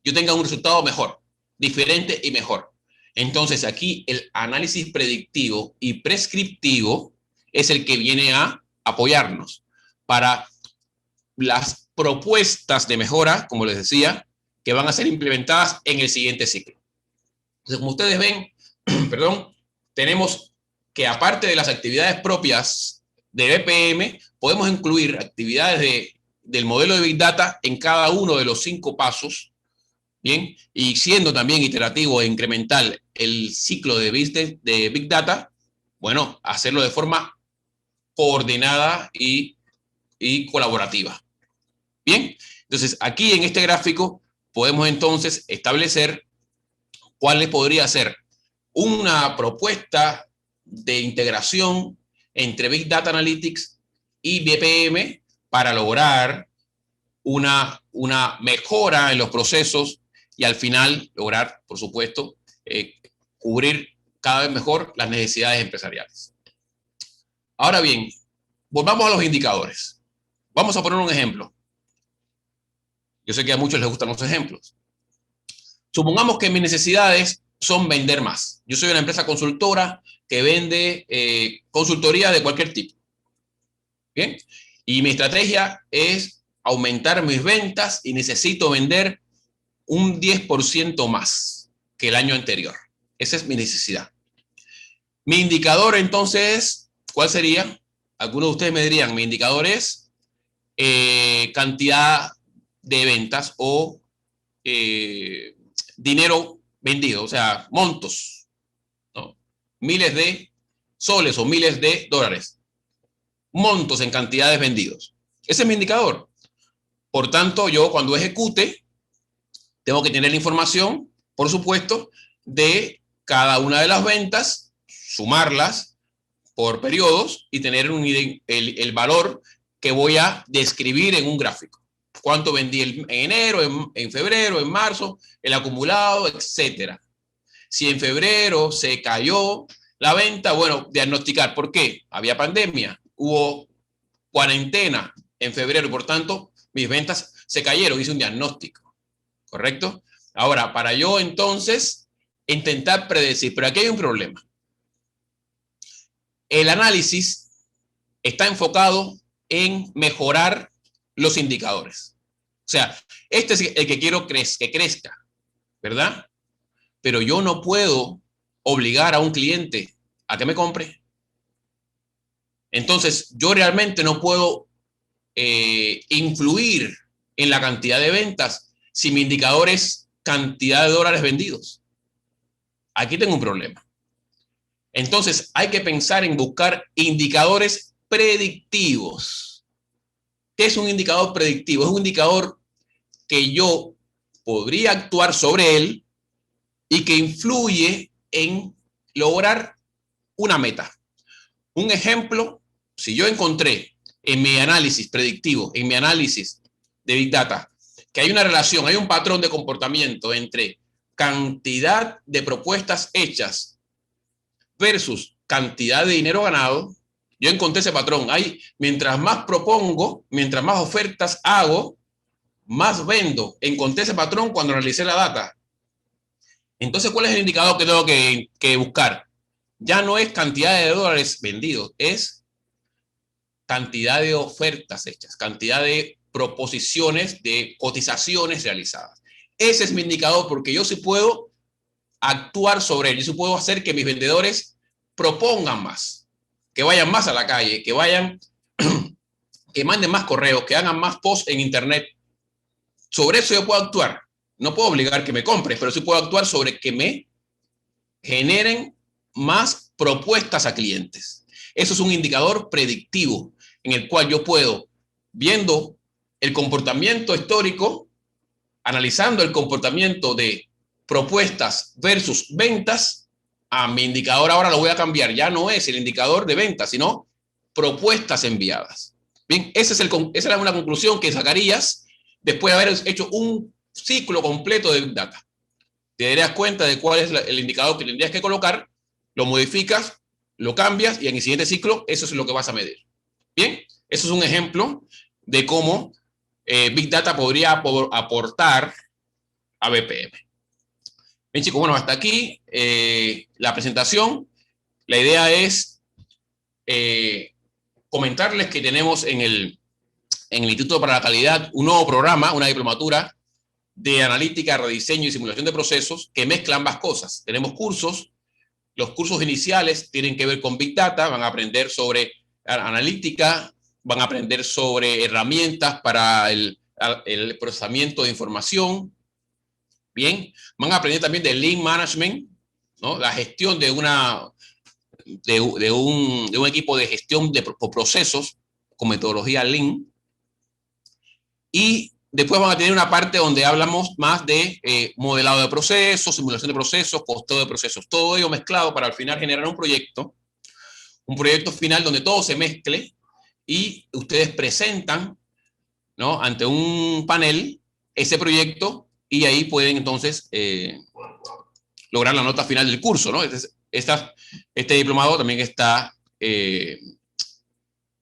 S2: yo tenga un resultado mejor, diferente y mejor. Entonces aquí el análisis predictivo y prescriptivo es el que viene a apoyarnos para las propuestas de mejora, como les decía, que van a ser implementadas en el siguiente ciclo. Entonces, como ustedes ven, perdón, tenemos que aparte de las actividades propias de BPM, podemos incluir actividades del modelo de Big Data en cada uno de los 5 pasos, ¿bien? Y siendo también iterativo e incremental el ciclo de Big Data, bueno, hacerlo de forma coordinada y colaborativa. Bien, entonces aquí en este gráfico podemos entonces establecer cuál podría ser una propuesta de integración entre Big Data Analytics y BPM para lograr una mejora en los procesos y al final lograr, por supuesto, cubrir cada vez mejor las necesidades empresariales. Ahora bien, volvamos a los indicadores. Vamos a poner un ejemplo. Yo sé que a muchos les gustan los ejemplos. Supongamos que mis necesidades son vender más. Yo soy una empresa consultora que vende consultoría de cualquier tipo. ¿Bien? Y mi estrategia es aumentar mis ventas y necesito vender un 10% más que el año anterior. Esa es mi necesidad. Mi indicador entonces, ¿cuál sería? Algunos de ustedes me dirían, mi indicador es cantidad de ventas o dinero vendido, o sea, montos, ¿no? Miles de soles o miles de dólares. Montos en cantidades vendidos. Ese es mi indicador. Por tanto, yo cuando ejecute, tengo que tener la información, por supuesto, de cada una de las ventas, sumarlas por periodos y tener el valor que voy a describir en un gráfico. Cuánto vendí en enero, en febrero, en marzo, el acumulado, etcétera. Si en febrero se cayó la venta, bueno, diagnosticar. ¿Por qué? Había pandemia, hubo cuarentena en febrero y por tanto mis ventas se cayeron. Hice un diagnóstico, ¿correcto? Ahora, para yo entonces intentar predecir, pero aquí hay un problema. El análisis está enfocado en mejorar los indicadores. O sea, este es el que quiero que crezca, ¿verdad? Pero yo no puedo obligar a un cliente a que me compre. Entonces, yo realmente no puedo influir en la cantidad de ventas si mi indicador es cantidad de dólares vendidos. Aquí tengo un problema. Entonces, hay que pensar en buscar indicadores predictivos. ¿Qué es un indicador predictivo? Es un indicador que yo podría actuar sobre él y que influye en lograr una meta. Un ejemplo, si yo encontré en mi análisis predictivo, en mi análisis de Big Data, que hay una relación, hay un patrón de comportamiento entre cantidad de propuestas hechas versus cantidad de dinero ganado, yo encontré ese patrón. Mientras más propongo, mientras más ofertas hago, más vendo. Encontré ese patrón cuando analicé la data. Entonces, ¿cuál es el indicador que tengo que buscar? Ya no es cantidad de dólares vendidos, es cantidad de ofertas hechas, cantidad de proposiciones, de cotizaciones realizadas. Ese es mi indicador porque yo sí puedo actuar sobre él, yo sí puedo hacer que mis vendedores propongan más, que vayan más a la calle, que vayan, que manden más correos, que hagan más posts en internet. Sobre eso yo puedo actuar. No puedo obligar que me compres, pero sí puedo actuar sobre que me generen más propuestas a clientes. Eso es un indicador predictivo en el cual yo puedo, viendo el comportamiento histórico, analizando el comportamiento de propuestas versus ventas, a mi indicador ahora lo voy a cambiar. Ya no es el indicador de ventas, sino propuestas enviadas. Bien, esa es una conclusión que sacarías después de haber hecho un ciclo completo de Big Data. Te darías cuenta de cuál es el indicador que tendrías que colocar, lo modificas, lo cambias y en el siguiente ciclo eso es lo que vas a medir. Bien, eso es un ejemplo de cómo Big Data podría aportar a BPM. Bien, chicos, bueno, hasta aquí la presentación. La idea es comentarles que tenemos en el Instituto para la Calidad un nuevo programa, una diplomatura de analítica, rediseño y simulación de procesos que mezcla ambas cosas. Tenemos cursos. Los cursos iniciales tienen que ver con Big Data, van a aprender sobre analítica, van a aprender sobre herramientas para el procesamiento de información. Bien, van a aprender también de Lean Management, ¿no? La gestión de un equipo de gestión de procesos con metodología Lean. Y después van a tener una parte donde hablamos más de modelado de procesos, simulación de procesos, costeo de procesos, todo ello mezclado para al final generar un proyecto final donde todo se mezcle y ustedes presentan, ¿no?, ante un panel ese proyecto y ahí pueden entonces lograr la nota final del curso, ¿no? Este diplomado también está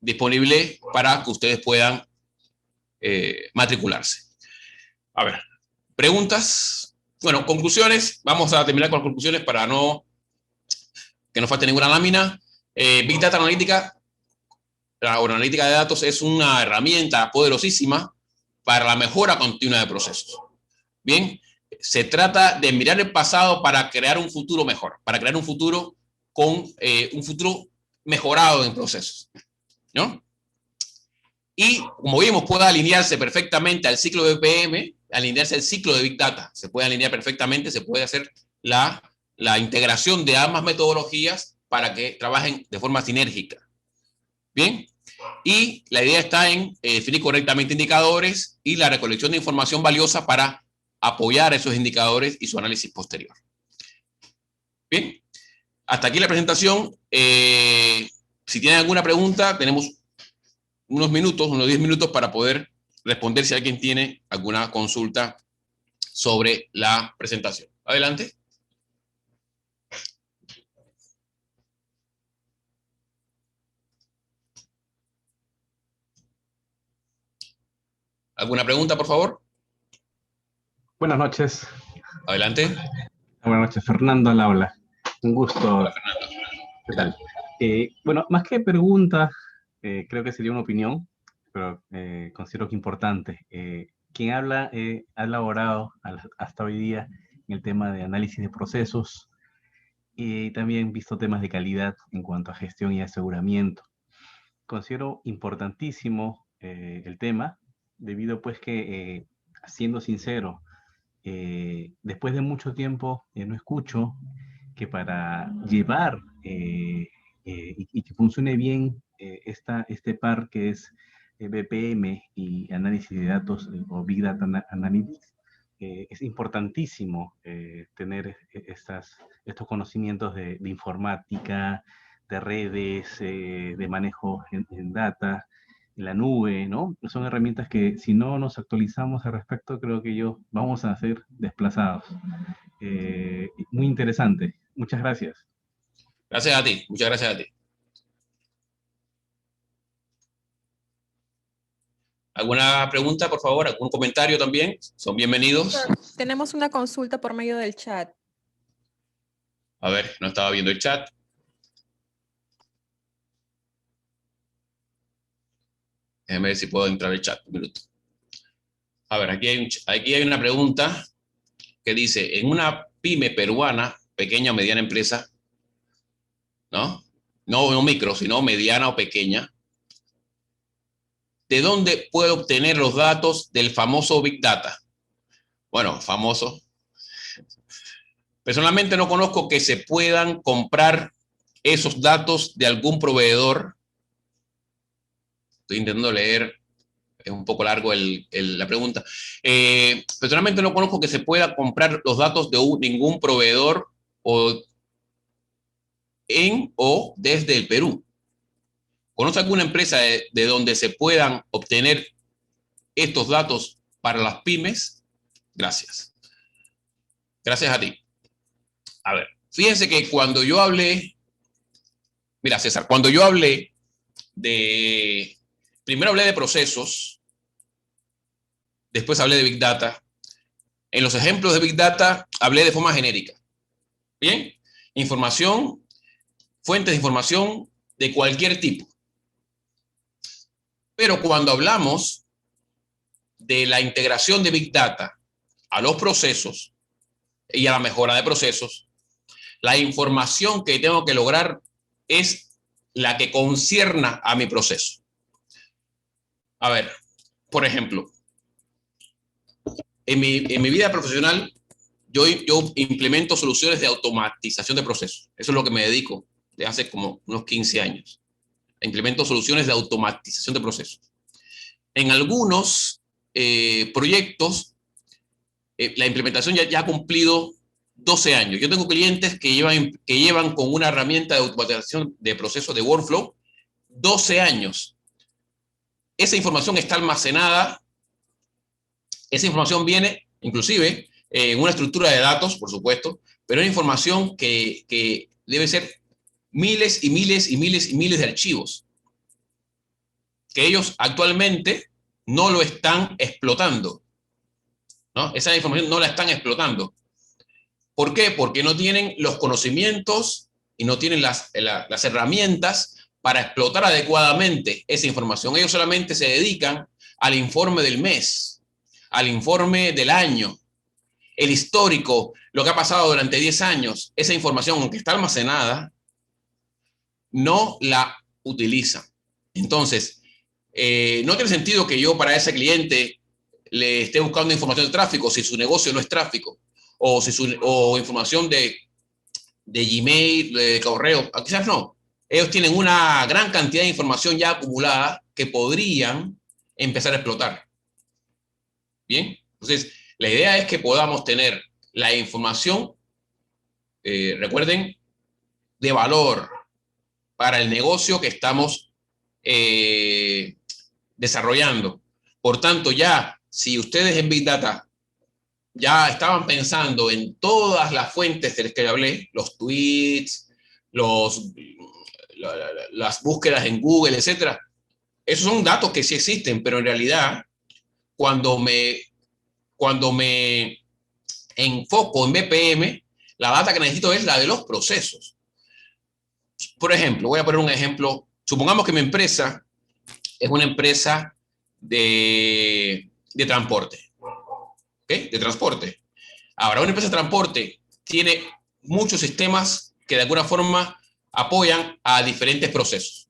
S2: disponible para que ustedes puedan matricularse. A ver, preguntas. Bueno, conclusiones. Vamos a terminar con las conclusiones para que no falte ninguna lámina. Big Data Analítica, la analítica de datos es una herramienta poderosísima para la mejora continua de procesos. Bien, se trata de mirar el pasado para crear un futuro mejor, para crear un futuro con un futuro mejorado en procesos, ¿no? Y, como vimos, puede alinearse perfectamente al ciclo de BPM, alinearse al ciclo de Big Data. Se puede alinear perfectamente, se puede hacer la integración de ambas metodologías para que trabajen de forma sinérgica. Bien, y la idea está en definir correctamente indicadores y la recolección de información valiosa para apoyar esos indicadores y su análisis posterior. Bien, hasta aquí la presentación. Si tienen alguna pregunta, tenemos unos minutos, unos 10 minutos para poder responder si alguien tiene alguna consulta sobre la presentación. Adelante. ¿Alguna pregunta, por favor?
S3: Buenas noches.
S2: Adelante.
S3: Buenas noches, Fernando al habla. Un gusto.
S2: Hola, Fernando.
S3: ¿Qué tal? Bueno, más que pregunta, creo que sería una opinión, pero considero que importante. Quien habla ha elaborado hasta hoy día en el tema de análisis de procesos y también visto temas de calidad en cuanto a gestión y aseguramiento. Considero importantísimo el tema, debido pues que, siendo sincero, después de mucho tiempo no escucho que para llevar y que funcione bien este par que es BPM y análisis de datos o Big Data Analytics, es importantísimo tener estos conocimientos de informática, de redes, de manejo en data, en la nube, ¿no? Son herramientas que si no nos actualizamos al respecto, creo que vamos a ser desplazados. Muy interesante. Muchas gracias.
S2: Gracias a ti. Muchas gracias a ti. ¿Alguna pregunta, por favor? ¿Algún comentario también? Son bienvenidos.
S1: Tenemos una consulta por medio del chat.
S2: A ver, no estaba viendo el chat. Déjame ver si puedo entrar al chat. Un minuto. A ver, aquí hay una pregunta que dice, en una pyme peruana, pequeña o mediana empresa, ¿no? No micro, sino mediana o pequeña, ¿de dónde puedo obtener los datos del famoso Big Data? Bueno, famoso. Personalmente no conozco que se puedan comprar esos datos de algún proveedor. Estoy intentando leer, es un poco largo la pregunta. Personalmente no conozco que se pueda comprar los datos de ningún proveedor o desde el Perú. ¿Conoce alguna empresa de donde se puedan obtener estos datos para las pymes? Gracias. Gracias a ti. A ver, fíjense que cuando yo hablé, mira César, cuando yo hablé primero hablé de procesos, después hablé de Big Data. En los ejemplos de Big Data hablé de forma genérica. Bien, información, fuentes de información de cualquier tipo. Pero cuando hablamos de la integración de Big Data a los procesos y a la mejora de procesos, la información que tengo que lograr es la que concierna a mi proceso. A ver, por ejemplo, en mi vida profesional, yo implemento soluciones de automatización de procesos. Eso es lo que me dedico de hace como unos 15 años. Implemento soluciones de automatización de procesos. En algunos proyectos, la implementación ya ha cumplido 12 años. Yo tengo clientes que llevan con una herramienta de automatización de procesos de workflow 12 años. Esa información está almacenada. Esa información viene, inclusive, en una estructura de datos, por supuesto, pero es información que debe ser miles y miles y miles y miles de archivos que ellos actualmente no lo están explotando, ¿no? Esa información no la están explotando. ¿Por qué? Porque no tienen los conocimientos y no tienen las herramientas para explotar adecuadamente esa información. Ellos solamente se dedican al informe del mes, al informe del año, el histórico, lo que ha pasado durante 10 años. Esa información, aunque está almacenada, no la utilizan. Entonces, no tiene sentido que yo para ese cliente le esté buscando información de tráfico si su negocio no es tráfico, o información de Gmail, de correo. Quizás no. Ellos tienen una gran cantidad de información ya acumulada que podrían empezar a explotar. Bien, entonces la idea es que podamos tener la información recuerden, de valor para el negocio que estamos desarrollando. Por tanto, ya, si ustedes en Big Data ya estaban pensando en todas las fuentes de las que hablé, los tweets, las búsquedas en Google, etcétera, esos son datos que sí existen, pero en realidad, cuando me enfoco en BPM, la data que necesito es la de los procesos. Por ejemplo, voy a poner un ejemplo. Supongamos que mi empresa es una empresa de transporte. ¿Ok? De transporte. Ahora, una empresa de transporte tiene muchos sistemas que de alguna forma apoyan a diferentes procesos.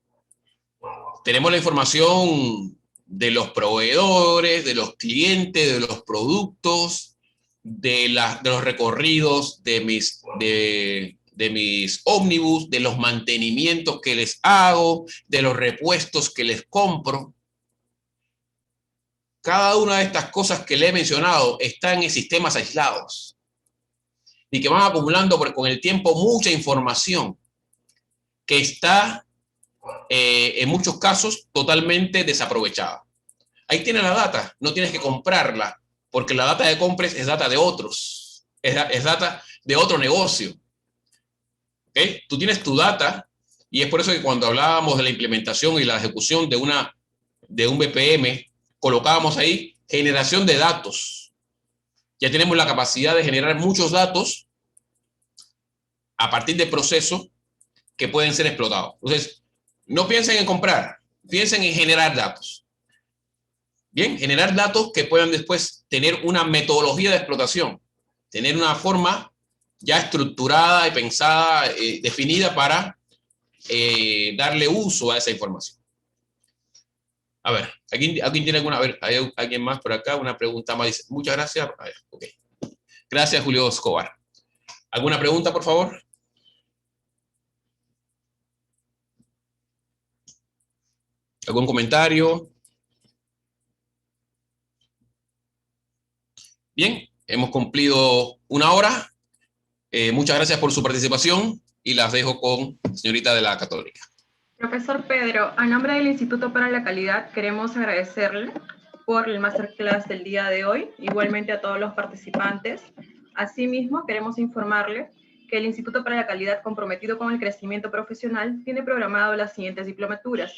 S2: Tenemos la información de los proveedores, de los clientes, de los productos, de los recorridos de mis ómnibus, de los mantenimientos que les hago, de los repuestos que les compro. Cada una de estas cosas que le he mencionado están en sistemas aislados y que van acumulando con el tiempo mucha información que está en muchos casos totalmente desaprovechada. Ahí tienes la data, no tienes que comprarla, porque la data de compras es data de otros, es data de otro negocio. ¿Okay? Tú tienes tu data y es por eso que cuando hablábamos de la implementación y la ejecución de un BPM, colocábamos ahí generación de datos. Ya tenemos la capacidad de generar muchos datos a partir de procesos que pueden ser explotados. Entonces, no piensen en comprar, piensen en generar datos. Bien, generar datos que puedan después tener una metodología de explotación, tener una forma ya estructurada y pensada, definida para darle uso a esa información. A ver, ¿alguien tiene alguna? A ver, ¿hay alguien más por acá? Una pregunta más. Dice, muchas gracias. A ver, ok. Gracias, Julio Escobar. ¿Alguna pregunta, por favor? ¿Algún comentario? Bien, hemos cumplido una hora. Muchas gracias por su participación y las dejo con la señorita de la Católica.
S1: Profesor Pedro, a nombre del Instituto para la Calidad queremos agradecerle por el masterclass del día de hoy, igualmente a todos los participantes. Asimismo, queremos informarle que el Instituto para la Calidad, comprometido con el crecimiento profesional, tiene programado las siguientes diplomaturas.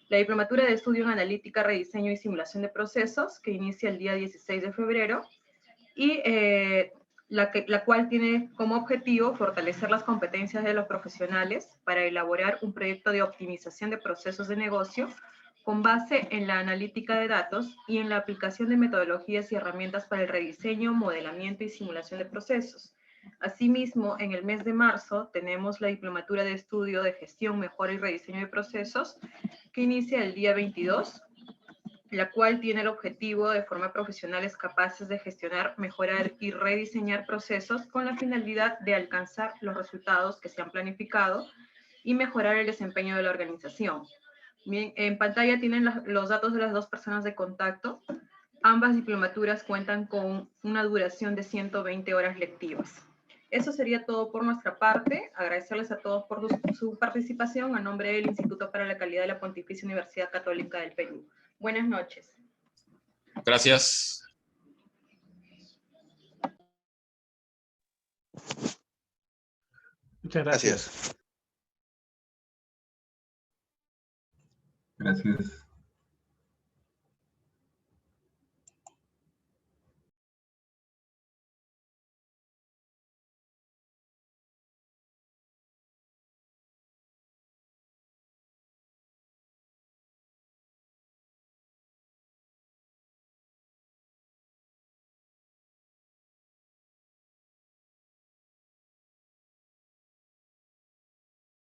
S1: La diplomatura de Estudio en Analítica, Rediseño y Simulación de Procesos, que inicia el día 16 de febrero, y la cual tiene como objetivo fortalecer las competencias de los profesionales para elaborar un proyecto de optimización de procesos de negocio con base en la analítica de datos y en la aplicación de metodologías y herramientas para el rediseño, modelamiento y simulación de procesos. Asimismo, en el mes de marzo tenemos la diplomatura de estudio de gestión, mejora y rediseño de procesos, que inicia el día 22, la cual tiene el objetivo de formar profesionales capaces de gestionar, mejorar y rediseñar procesos con la finalidad de alcanzar los resultados que se han planificado y mejorar el desempeño de la organización. Bien, en pantalla tienen los datos de las dos personas de contacto. Ambas diplomaturas cuentan con una duración de 120 horas lectivas. Eso sería todo por nuestra parte. Agradecerles a todos por su participación a nombre del Instituto para la Calidad de la Pontificia Universidad Católica del Perú. Buenas noches.
S2: Gracias.
S3: Muchas gracias.
S4: Gracias.